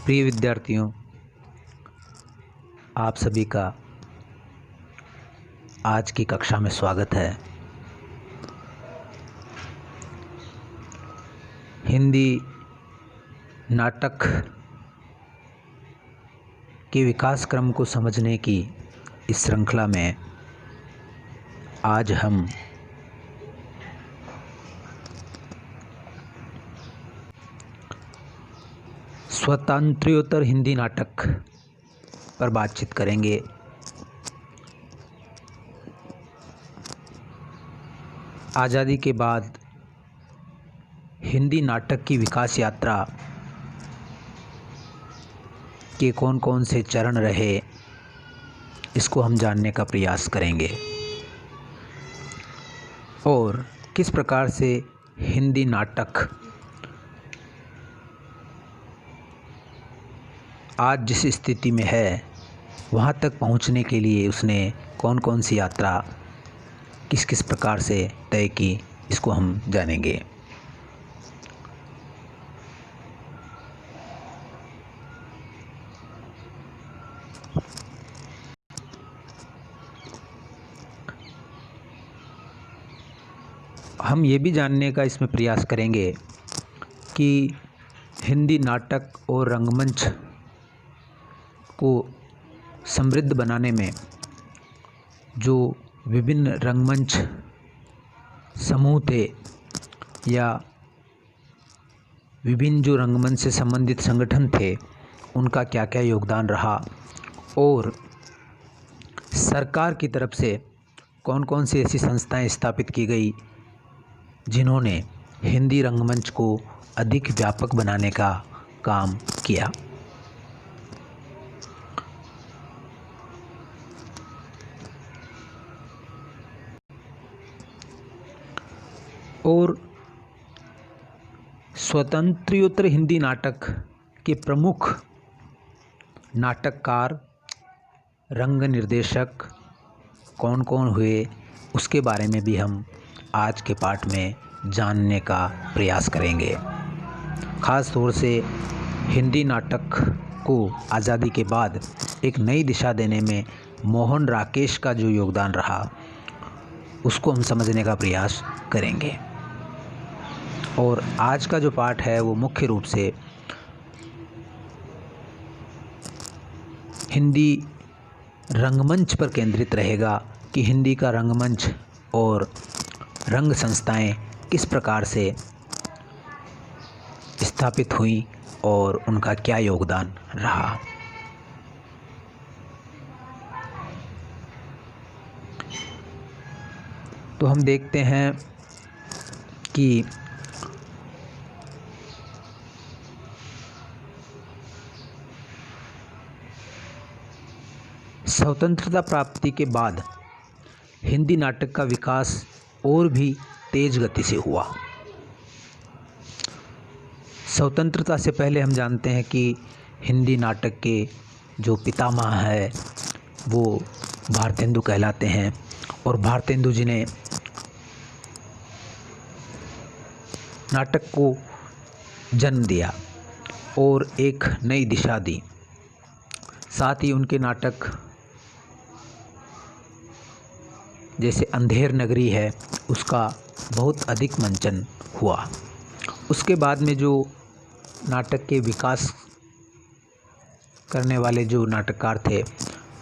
प्रिय विद्यार्थियों, आप सभी का आज की कक्षा में स्वागत है। हिंदी नाटक के विकास क्रम को समझने की इस श्रृंखला में आज हम स्वतंत्रोत्तर हिंदी नाटक पर बातचीत करेंगे। आज़ादी के बाद हिंदी नाटक की विकास यात्रा के कौन कौन से चरण रहे, इसको हम जानने का प्रयास करेंगे और किस प्रकार से हिंदी नाटक आज जिस स्थिति में है वहाँ तक पहुँचने के लिए उसने कौन कौन सी यात्रा किस किस प्रकार से तय की, इसको हम जानेंगे। हम ये भी जानने का इसमें प्रयास करेंगे कि हिंदी नाटक और रंगमंच को समृद्ध बनाने में जो विभिन्न रंगमंच समूह थे या विभिन्न जो रंगमंच से संबंधित संगठन थे, उनका क्या क्या योगदान रहा और सरकार की तरफ से कौन कौन सी ऐसी संस्थाएं स्थापित की गई जिन्होंने हिंदी रंगमंच को अधिक व्यापक बनाने का काम किया। और स्वतंत्रोत्तर हिंदी नाटक के प्रमुख नाटककार, रंग निर्देशक कौन कौन हुए, उसके बारे में भी हम आज के पाठ में जानने का प्रयास करेंगे। ख़ास तौर से हिंदी नाटक को आज़ादी के बाद एक नई दिशा देने में मोहन राकेश का जो योगदान रहा, उसको हम समझने का प्रयास करेंगे। और आज का जो पाठ है वो मुख्य रूप से हिंदी रंगमंच पर केंद्रित रहेगा कि हिंदी का रंगमंच और रंग संस्थाएं किस प्रकार से स्थापित हुई और उनका क्या योगदान रहा। तो हम देखते हैं कि स्वतंत्रता प्राप्ति के बाद हिंदी नाटक का विकास और भी तेज गति से हुआ। स्वतंत्रता से पहले हम जानते हैं कि हिंदी नाटक के जो पितामह है वो भारतेंदु कहलाते हैं और भारतेंदु जी ने नाटक को जन्म दिया और एक नई दिशा दी। साथ ही उनके नाटक जैसे अंधेर नगरी है, उसका बहुत अधिक मंचन हुआ। उसके बाद में जो नाटक के विकास करने वाले जो नाटककार थे,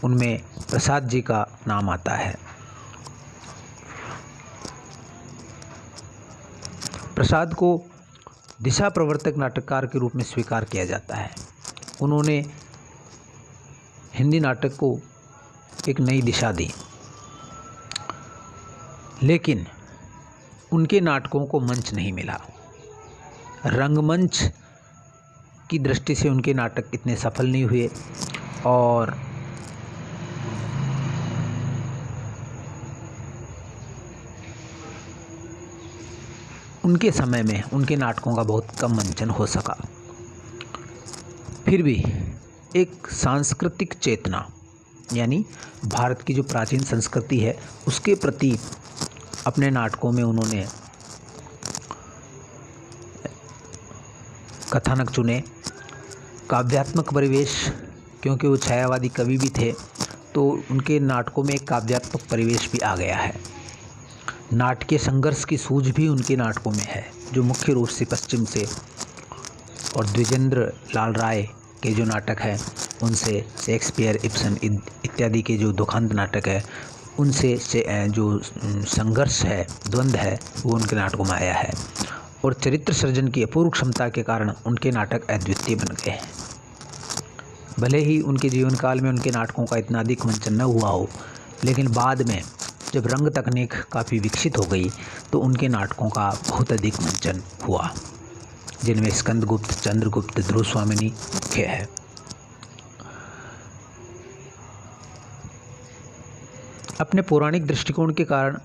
उनमें प्रसाद जी का नाम आता है। प्रसाद को दिशा प्रवर्तक नाटककार के रूप में स्वीकार किया जाता है। उन्होंने हिंदी नाटक को एक नई दिशा दी, लेकिन उनके नाटकों को मंच नहीं मिला। रंगमंच की दृष्टि से उनके नाटक इतने सफल नहीं हुए और उनके समय में उनके नाटकों का बहुत कम मंचन हो सका। फिर भी एक सांस्कृतिक चेतना, यानी भारत की जो प्राचीन संस्कृति है उसके प्रति अपने नाटकों में उन्होंने कथानक चुने काव्यात्मक परिवेश, क्योंकि वो छायावादी कवि भी थे तो उनके नाटकों में एक काव्यात्मक परिवेश भी आ गया है। नाटकीय संघर्ष की सूझ भी उनके नाटकों में है, जो मुख्य रूप से पश्चिम से और द्विजेंद्र लाल राय के जो नाटक हैं उनसे, शेक्सपियर, इब्सन इत्यादि के जो दुखंत नाटक है उनसे जो संघर्ष है, द्वंद्व है, वो उनके नाटकों में आया है। और चरित्र सृजन की अपूर्व क्षमता के कारण उनके नाटक अद्वितीय बन गए हैं। भले ही उनके जीवन काल में उनके नाटकों का इतना अधिक मंचन न हुआ हो, लेकिन बाद में जब रंग तकनीक काफ़ी विकसित हो गई तो उनके नाटकों का बहुत अधिक मंचन हुआ, जिनमें स्कंदगुप्त, चंद्रगुप्त, ध्रुव स्वामिनी मुख्य है। अपने पौराणिक दृष्टिकोण के कारण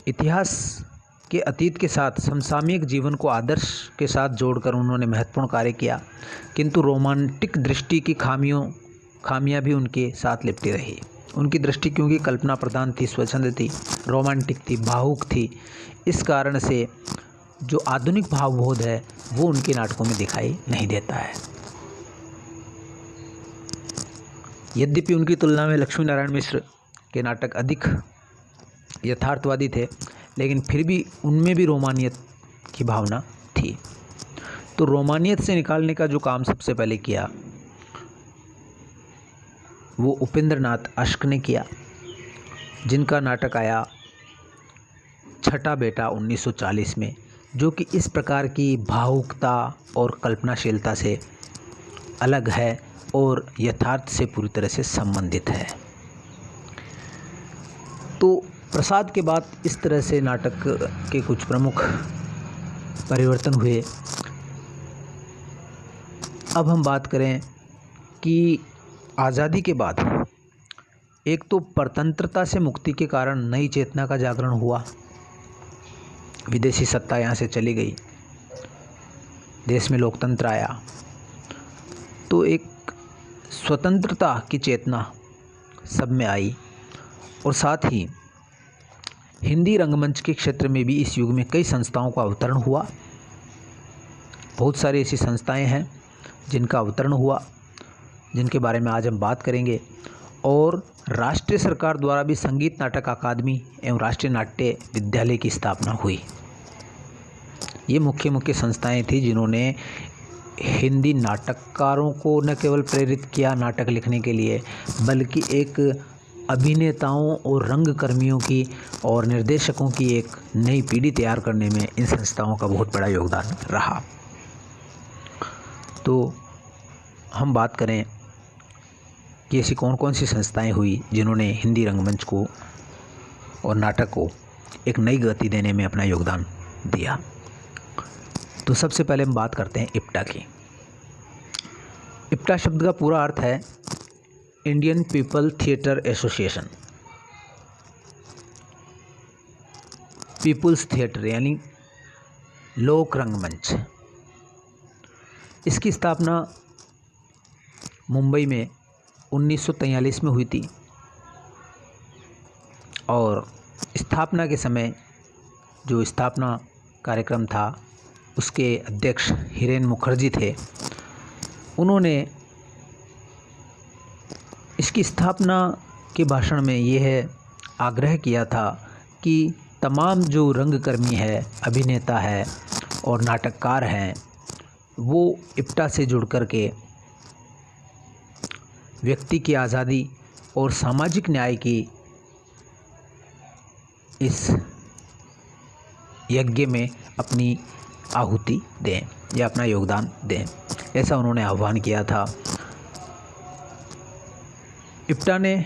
इतिहास के अतीत के साथ समसामयिक जीवन को आदर्श के साथ जोड़कर उन्होंने महत्वपूर्ण कार्य किया, किंतु रोमांटिक दृष्टि की खामियां भी उनके साथ लिपटी रही। उनकी दृष्टि क्योंकि कल्पना प्रधान थी, स्वच्छंद थी, रोमांटिक थी, भावुक थी, इस कारण से जो आधुनिक भावबोध है वो उनके नाटकों में दिखाई नहीं देता है। यद्यपि उनकी तुलना में लक्ष्मी नारायण मिश्र के नाटक अधिक यथार्थवादी थे, लेकिन फिर भी उनमें भी रोमानियत की भावना थी। तो रोमानियत से निकालने का जो काम सबसे पहले किया वो उपेंद्रनाथ अश्क ने किया, जिनका नाटक आया छठा बेटा 1940 में, जो कि इस प्रकार की भावुकता और कल्पनाशीलता से अलग है और यथार्थ से पूरी तरह से संबंधित है। तो प्रसाद के बाद इस तरह से नाटक के कुछ प्रमुख परिवर्तन हुए। अब हम बात करें कि आज़ादी के बाद एक तो परतंत्रता से मुक्ति के कारण नई चेतना का जागरण हुआ, विदेशी सत्ता यहाँ से चली गई, देश में लोकतंत्र आया, तो एक स्वतंत्रता की चेतना सब में आई। और साथ ही हिंदी रंगमंच के क्षेत्र में भी इस युग में कई संस्थाओं का अवतरण हुआ। बहुत सारी ऐसी संस्थाएं हैं जिनका अवतरण हुआ, जिनके बारे में आज हम बात करेंगे। और राष्ट्रीय सरकार द्वारा भी संगीत नाटक अकादमी एवं राष्ट्रीय नाट्य विद्यालय की स्थापना हुई। ये मुख्य मुख्य संस्थाएं थी जिन्होंने हिंदी नाटककारों को न केवल प्रेरित किया नाटक लिखने के लिए, बल्कि एक अभिनेताओं और रंगकर्मियों की और निर्देशकों की एक नई पीढ़ी तैयार करने में इन संस्थाओं का बहुत बड़ा योगदान रहा। तो हम बात करें कि ऐसी कौन कौन सी संस्थाएं हुई जिन्होंने हिंदी रंगमंच को और नाटक को एक नई गति देने में अपना योगदान दिया। तो सबसे पहले हम बात करते हैं इप्टा की। इप्टा शब्द का पूरा अर्थ है Indian people theatre association. People's theatre यानी लोक रंगमंच। इसकी स्थापना मुंबई में 1943 में हुई थी और स्थापना के समय जो स्थापना कार्यक्रम था उसके अध्यक्ष हिरेन मुखर्जी थे। उन्होंने इसकी स्थापना के भाषण में यह आग्रह किया था कि तमाम जो रंगकर्मी है, अभिनेता है और नाटककार हैं, वो इप्टा से जुड़ कर के व्यक्ति की आज़ादी और सामाजिक न्याय की इस यज्ञ में अपनी आहुति दें या अपना योगदान दें, ऐसा उन्होंने आह्वान किया था। इप्टा ने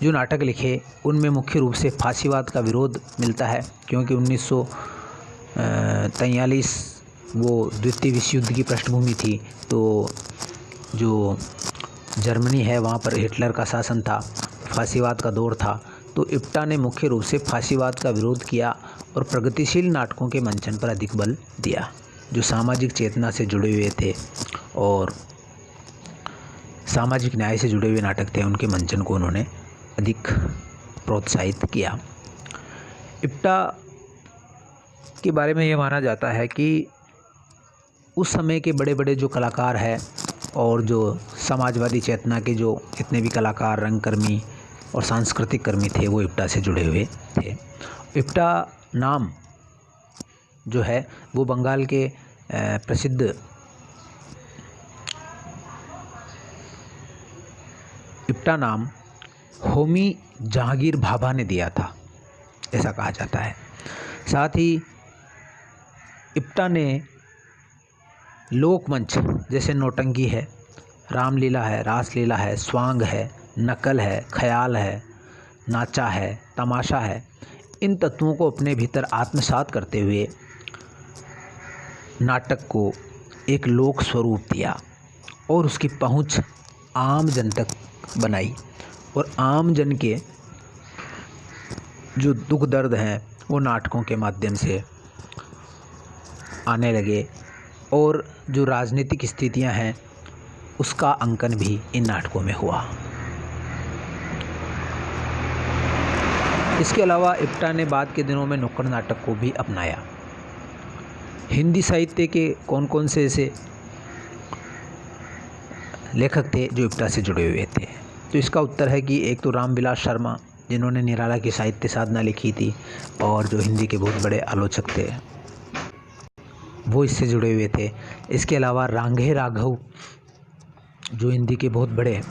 जो नाटक लिखे उनमें मुख्य रूप से फांसीवाद का विरोध मिलता है, क्योंकि 1943 वो द्वितीय विश्व युद्ध की पृष्ठभूमि थी। तो जो जर्मनी है वहाँ पर हिटलर का शासन था, फांसीवाद का दौर था। तो इप्टा ने मुख्य रूप से फांसीवाद का विरोध किया और प्रगतिशील नाटकों के मंचन पर अधिक बल दिया, जो सामाजिक चेतना से जुड़े हुए थे और सामाजिक न्याय से जुड़े हुए नाटक थे, उनके मंचन को उन्होंने अधिक प्रोत्साहित किया। इप्टा के बारे में ये माना जाता है कि उस समय के बड़े बड़े जो कलाकार हैं और जो समाजवादी चेतना के जो जितने भी कलाकार, रंगकर्मी और सांस्कृतिक कर्मी थे वो इप्टा से जुड़े हुए थे। इप्टा नाम जो है वो बंगाल के प्रसिद्ध इप्टा नाम होमी जहांगीर भाभा ने दिया था, ऐसा कहा जाता है। साथ ही इप्टा ने लोकमंच जैसे नौटंकी है, रामलीला है, रासलीला है, स्वांग है, नकल है, ख्याल है, नाचा है, तमाशा है, इन तत्वों को अपने भीतर आत्मसात करते हुए नाटक को एक लोक स्वरूप दिया और उसकी पहुंच आम जन तक बनाई और आम जन के जो दुख दर्द हैं वो नाटकों के माध्यम से आने लगे और जो राजनीतिक स्थितियां हैं उसका अंकन भी इन नाटकों में हुआ। इसके अलावा इप्टा ने बाद के दिनों में नुक्कड़ नाटक को भी अपनाया। हिंदी साहित्य के कौन कौन से ऐसे लेखक थे जो इप्टा से जुड़े हुए थे, तो इसका उत्तर है कि एक तो रामविलास शर्मा जिन्होंने निराला की साहित्य साधना लिखी थी और जो हिंदी के बहुत बड़े आलोचक थे वो इससे जुड़े हुए थे। इसके अलावा रांघे राघव जो हिंदी के बहुत बड़े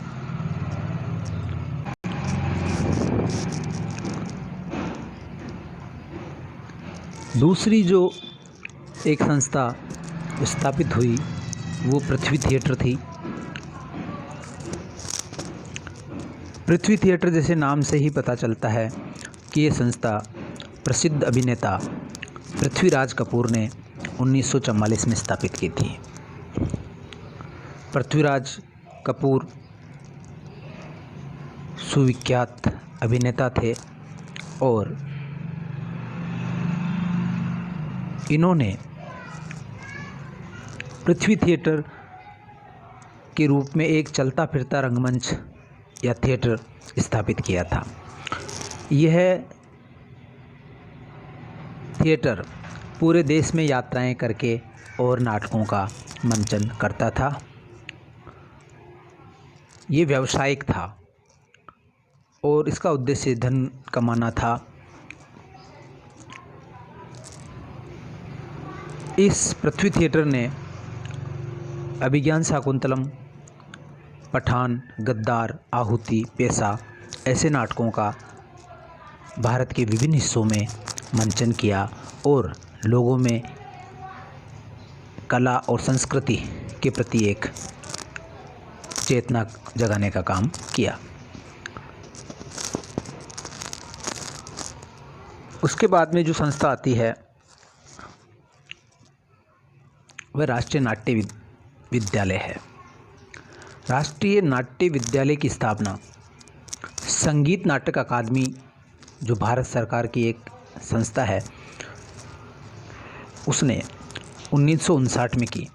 दूसरी जो एक संस्था स्थापित हुई वो पृथ्वी थिएटर थी। पृथ्वी थिएटर जैसे नाम से ही पता चलता है कि ये संस्था प्रसिद्ध अभिनेता पृथ्वीराज कपूर ने 1944 में स्थापित की थी। पृथ्वीराज कपूर सुविख्यात अभिनेता थे और इन्होंने पृथ्वी थिएटर के रूप में एक चलता फिरता रंगमंच या थिएटर स्थापित किया था। यह थिएटर पूरे देश में यात्राएं करके और नाटकों का मंचन करता था। ये व्यावसायिक था और इसका उद्देश्य धन कमाना था। इस पृथ्वी थिएटर ने अभिज्ञान शाकुंतलम, पठान, गद्दार, आहुति, पेशा ऐसे नाटकों का भारत के विभिन्न हिस्सों में मंचन किया और लोगों में कला और संस्कृति के प्रति एक चेतना जगाने का काम किया। उसके बाद में जो संस्था आती है वह राष्ट्रीय नाट्य विद्यालय है। राष्ट्रीय नाट्य विद्यालय की स्थापना संगीत नाटक अकादमी जो भारत सरकार की एक संस्था है उसने 1959 में की।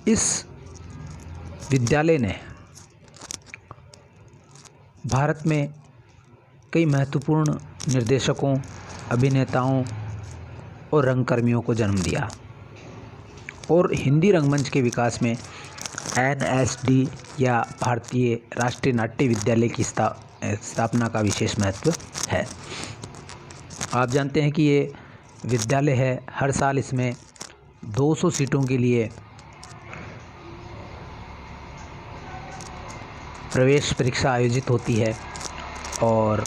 इस विद्यालय ने भारत में कई महत्वपूर्ण निर्देशकों, अभिनेताओं और रंगकर्मियों को जन्म दिया और हिंदी रंगमंच के विकास में NSD या भारतीय राष्ट्रीय नाट्य विद्यालय की स्थापना का विशेष महत्व है। आप जानते हैं कि ये विद्यालय है, हर साल इसमें 200 सीटों के लिए प्रवेश परीक्षा आयोजित होती है और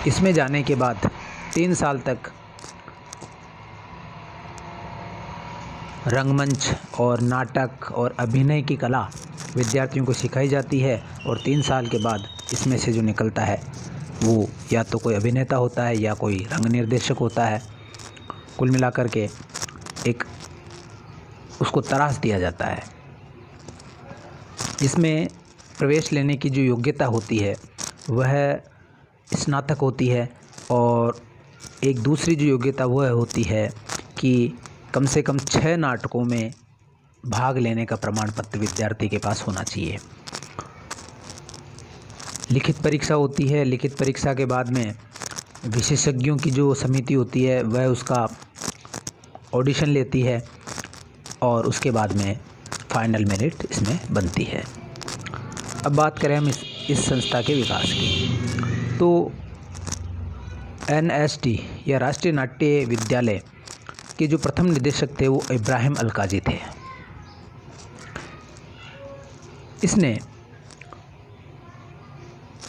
इसमें जाने के बाद 3 साल तक रंगमंच और नाटक और अभिनय की कला विद्यार्थियों को सिखाई जाती है और 3 साल के बाद इसमें से जो निकलता है वो या तो कोई अभिनेता होता है या कोई रंग निर्देशक होता है। कुल मिलाकर के एक उसको तराश दिया जाता है। इसमें प्रवेश लेने की जो योग्यता होती है वह स्नातक होती है और एक दूसरी जो योग्यता वह होती है कि कम से कम 6 नाटकों में भाग लेने का प्रमाण पत्र विद्यार्थी के पास होना चाहिए। लिखित परीक्षा होती है। लिखित परीक्षा के बाद में विशेषज्ञों की जो समिति होती है वह उसका ऑडिशन लेती है और उसके बाद में फाइनल मेरिट इसमें बनती है। अब बात करें हम इस संस्था के विकास की, तो NSD या राष्ट्रीय नाट्य विद्यालय के जो प्रथम निदेशक थे वो इब्राहिम अलकाजी थे। इसने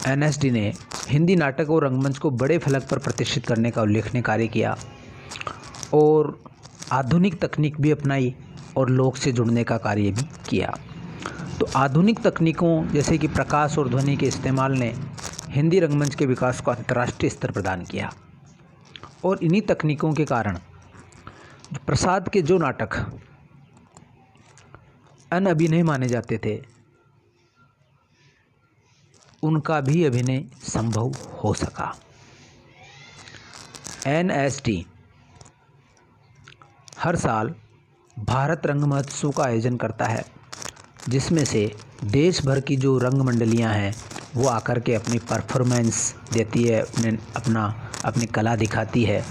NSD ने हिंदी नाटक और रंगमंच को बड़े फलक पर प्रतिष्ठित करने का उल्लेखनीय कार्य किया और आधुनिक तकनीक भी अपनाई और लोक से जुड़ने का कार्य भी किया। तो आधुनिक तकनीकों जैसे कि प्रकाश और ध्वनि के इस्तेमाल ने हिंदी रंगमंच के विकास को अंतर्राष्ट्रीय स्तर प्रदान किया और इन्हीं तकनीकों के कारण प्रसाद के जो नाटक अनअभिनय माने जाते थे उनका भी अभिनय संभव हो सका। NSD हर साल भारत रंग महोत्सव का आयोजन करता है, जिसमें से देश भर की जो रंग मंडलियां हैं वो आकर के अपनी परफॉर्मेंस देती है, अपनी कला दिखाती है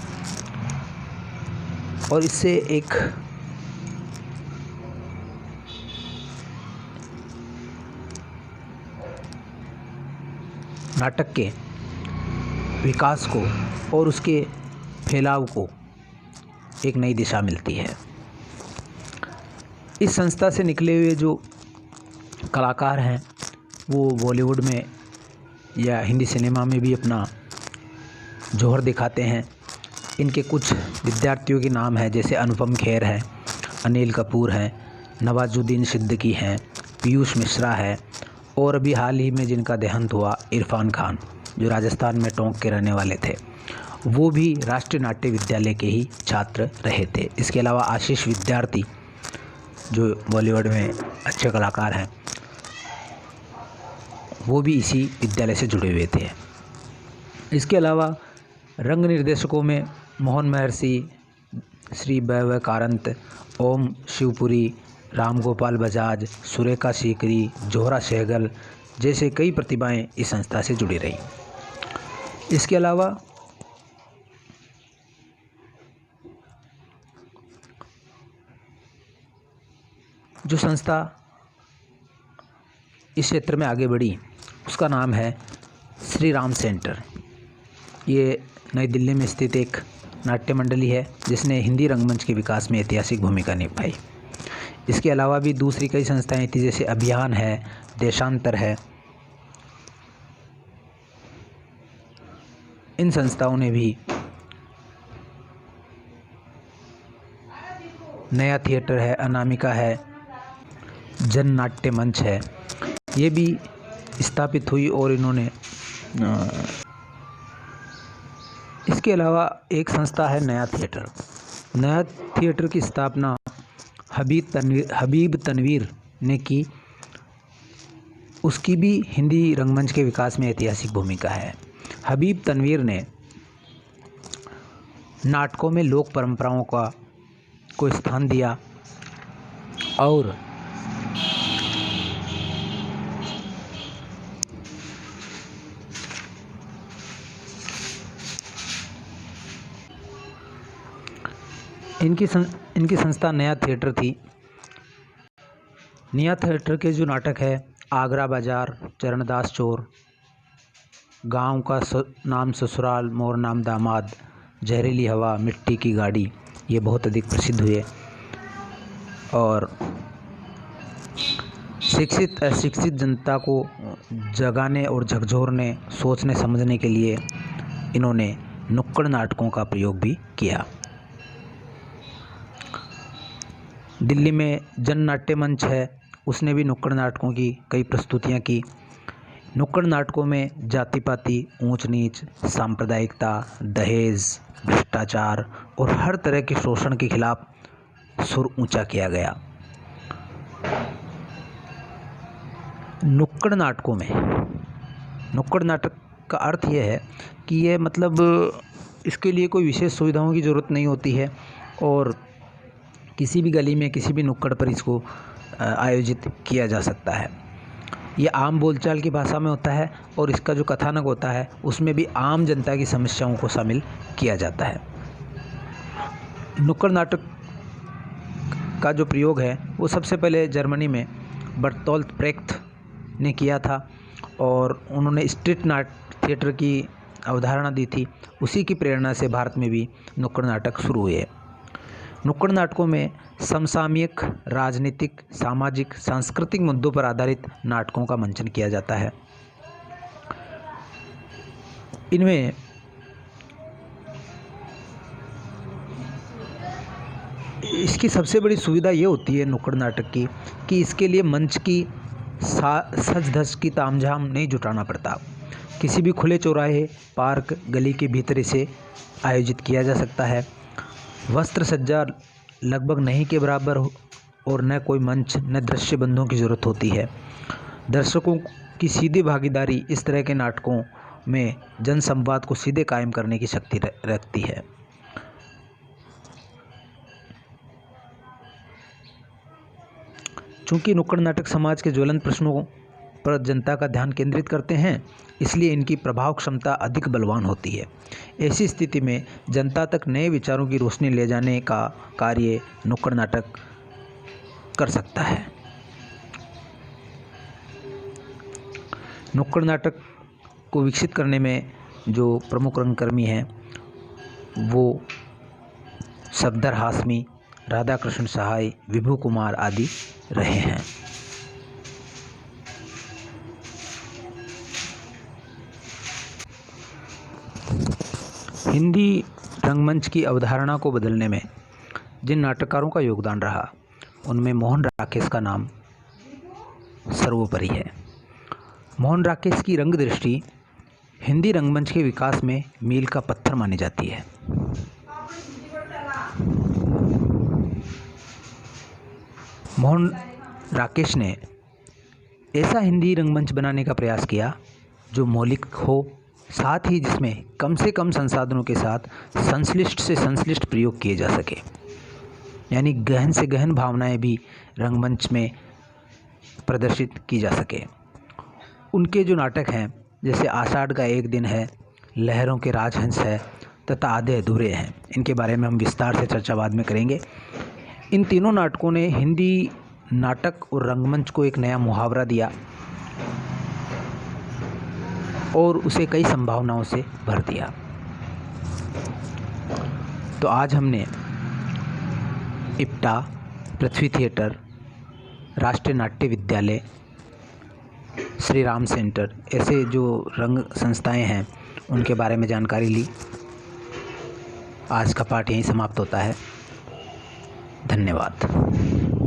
और इससे एक नाटक के विकास को और उसके फैलाव को एक नई दिशा मिलती है। इस संस्था से निकले हुए जो कलाकार हैं वो बॉलीवुड में या हिंदी सिनेमा में भी अपना जोहर दिखाते हैं। इनके कुछ विद्यार्थियों के नाम हैं, जैसे अनुपम खेर हैं, अनिल कपूर हैं, नवाजुद्दीन सिद्दीकी हैं, पीयूष मिश्रा है और अभी हाल ही में जिनका देहांत हुआ इरफान खान, जो राजस्थान में टोंक के रहने वाले थे, वो भी राष्ट्रीय नाट्य विद्यालय के ही छात्र रहे थे। इसके अलावा आशीष विद्यार्थी जो बॉलीवुड में अच्छे कलाकार हैं वो भी इसी विद्यालय से जुड़े हुए थे। इसके अलावा रंग निर्देशकों में मोहन महर्षि, श्री वैभव कारंत, ओम शिवपुरी, राम गोपाल बजाज, सुरेखा सीकरी, जोहरा सहगल जैसे कई प्रतिभाएं इस संस्था से जुड़ी रहीं। इसके अलावा जो संस्था इस क्षेत्र में आगे बढ़ी उसका नाम है श्री राम सेंटर। ये नई दिल्ली में स्थित एक नाट्य मंडली है जिसने हिंदी रंगमंच के विकास में ऐतिहासिक भूमिका निभाई। इसके अलावा भी दूसरी कई संस्थाएं थी, जैसे अभियान है, देशांतर है। इन संस्थाओं ने भी नया थिएटर है, अनामिका है, जन नाट्य मंच है, ये भी स्थापित हुई और इन्होंने इसके अलावा एक संस्था है नया थिएटर। नया थिएटर की स्थापना हबीब तनवीर ने की। उसकी भी हिंदी रंगमंच के विकास में ऐतिहासिक भूमिका है। हबीब तनवीर ने नाटकों में लोक परंपराओं को स्थान दिया और इनकी संस्था नया थिएटर थी। नया थिएटर के जो नाटक है आगरा बाजार, चरणदास चोर, गांव का नाम ससुराल, मोर नाम दामाद, जहरीली हवा, मिट्टी की गाड़ी, ये बहुत अधिक प्रसिद्ध हुए और शिक्षित अशिक्षित जनता को जगाने और झकझोरने, सोचने समझने के लिए इन्होंने नुक्कड़ नाटकों का प्रयोग भी किया। दिल्ली में जन नाट्य मंच है, उसने भी नुक्कड़ नाटकों की कई प्रस्तुतियां की। नुक्कड़ नाटकों में जाति पाति, ऊंच नीच, सांप्रदायिकता, दहेज, भ्रष्टाचार और हर तरह के शोषण के खिलाफ सुर ऊंचा किया गया। नुक्कड़ नाटकों में, नुक्कड़ नाटक का अर्थ यह है कि ये मतलब इसके लिए कोई विशेष सुविधाओं की ज़रूरत नहीं होती है और किसी भी गली में, किसी भी नुक्कड़ पर इसको आयोजित किया जा सकता है। ये आम बोलचाल की भाषा में होता है और इसका जो कथानक होता है उसमें भी आम जनता की समस्याओं को शामिल किया जाता है। नुक्कड़ नाटक का जो प्रयोग है वो सबसे पहले जर्मनी में बर्तोल्ट ब्रेख्त ने किया था और उन्होंने स्ट्रीट थिएटर की अवधारणा दी थी। उसी की प्रेरणा से भारत में भी नुक्कड़ नाटक शुरू हुए। नुक्कड़ नाटकों में समसामयिक, राजनीतिक, सामाजिक, सांस्कृतिक मुद्दों पर आधारित नाटकों का मंचन किया जाता है। इनमें इसकी सबसे बड़ी सुविधा ये होती है नुक्कड़ नाटक की कि इसके लिए मंच की सज धज की तामझाम नहीं जुटाना पड़ता। किसी भी खुले चौराहे, पार्क, गली के भीतर इसे आयोजित किया जा सकता है। वस्त्र सज्जा लगभग नहीं के बराबर और न कोई मंच न दृश्य बंधों की ज़रूरत होती है। दर्शकों की सीधी भागीदारी इस तरह के नाटकों में जनसंवाद को सीधे कायम करने की शक्ति रखती है। चूँकि नुक्कड़ नाटक समाज के ज्वलंत प्रश्नों पर जनता का ध्यान केंद्रित करते हैं, इसलिए इनकी प्रभाव क्षमता अधिक बलवान होती है। ऐसी स्थिति में जनता तक नए विचारों की रोशनी ले जाने का कार्य नुक्कड़ नाटक कर सकता है। नुक्कड़ नाटक को विकसित करने में जो प्रमुख रंगकर्मी हैं वो सफदर हाशमी, राधाकृष्ण सहाय, विभू कुमार आदि रहे हैं। हिंदी रंगमंच की अवधारणा को बदलने में जिन नाटककारों का योगदान रहा उनमें मोहन राकेश का नाम सर्वोपरि है। मोहन राकेश की रंग दृष्टि हिंदी रंगमंच के विकास में मील का पत्थर मानी जाती है। मोहन राकेश ने ऐसा हिंदी रंगमंच बनाने का प्रयास किया जो मौलिक हो, साथ ही जिसमें कम से कम संसाधनों के साथ संश्लिष्ट से संश्लिष्ट प्रयोग किए जा सके, यानी गहन से गहन भावनाएं भी रंगमंच में प्रदर्शित की जा सके। उनके जो नाटक हैं जैसे आषाढ़ का एक दिन है, लहरों के राजहंस है तथा आधे अधूरे हैं, इनके बारे में हम विस्तार से चर्चा बाद में करेंगे। इन तीनों नाटकों ने हिंदी नाटक और रंगमंच को एक नया मुहावरा दिया और उसे कई संभावनाओं से भर दिया। तो आज हमने इप्टा, पृथ्वी थिएटर, राष्ट्रीय नाट्य विद्यालय, श्री राम सेंटर, ऐसे जो रंग संस्थाएं हैं उनके बारे में जानकारी ली। आज का पाठ यहीं समाप्त होता है। धन्यवाद।